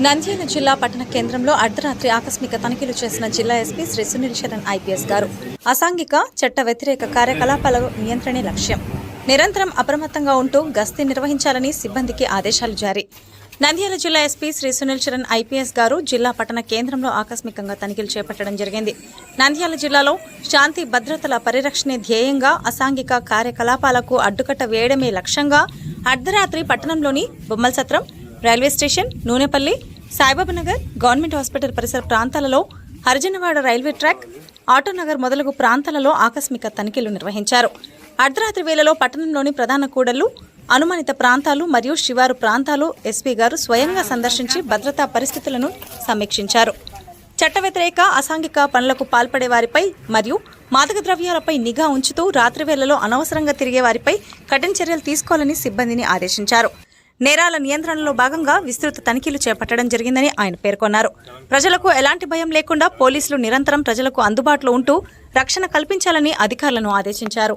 నంద్యాల జిల్లా పట్టణ కేంద్రంలో అర్ధరాత్రి ఆకస్మిక తనిఖీలు చేసిన జిల్లా ఎస్పీ శ్రీ సునీల్ శరణ్ ఐపీఎస్ గారు అసాంఘిక చట్ట వ్యతిరేక కార్యకలాపాల నియంత్రణే లక్ష్యం. నిరంతరం అప్రమత్తంగా ఉంటూ గస్తీ నిర్వహించాలని సిబ్బందికి ఆదేశాలు జారీ. నంద్యాల జిల్లా ఎస్పీ శ్రీ సునీల్ శరణ్ ఐపీఎస్ గారు జిల్లా పట్టణ కేంద్రంలో ఆకస్మికంగా తనిఖీలు చేపట్టడం జరిగింది. నంద్యాల జిల్లాలో శాంతి భద్రతల పరిరక్షణే ధ్యేయంగా అసాంఘిక కార్యకలాపాలకు అడ్డుకట్ట వేయడమే లక్ష్యంగా అర్ధరాత్రి పట్టణంలోని Bommalasatram, railway station, Nunepalli, Saibabanagar, government hospital పరిసర ప్రాంతాలలో, హరిజనవాడ రైల్వే ట్రాక్, ఆటోనగర్ మొదలగు ప్రాంతాలలో ఆకస్మిక తనిఖీలు నిర్వహించారు. అర్ధరాత్రి వేళలో పట్టణంలోని ప్రధాన కూడళ్లు, అనుమానిత ప్రాంతాలు మరియు శివారు ప్రాంతాలు ఎస్పీ గారు స్వయంగా సందర్శించి భద్రతా పరిస్థితులను సమీక్షించారు. చట్ట వ్యతిరేక అసాంఘిక పనులకు పాల్పడే వారిపై మరియు మాదక ద్రవ్యాలపై నిఘా ఉంచుతూ రాత్రి వేళలో అనవసరంగా తిరిగే వారిపై కఠిన చర్యలు తీసుకోవాలని సిబ్బందిని ఆదేశించారు. నేరాల నియంత్రణలో భాగంగా విస్తృత తనిఖీలు చేపట్టడం జరిగిందని ఆయన పేర్కొన్నారు. ప్రజలకు ఎలాంటి భయం లేకుండా పోలీసులు నిరంతరం ప్రజలకు అందుబాటులో ఉంటూ రక్షణ కల్పించాలని అధికారులను ఆదేశించారు.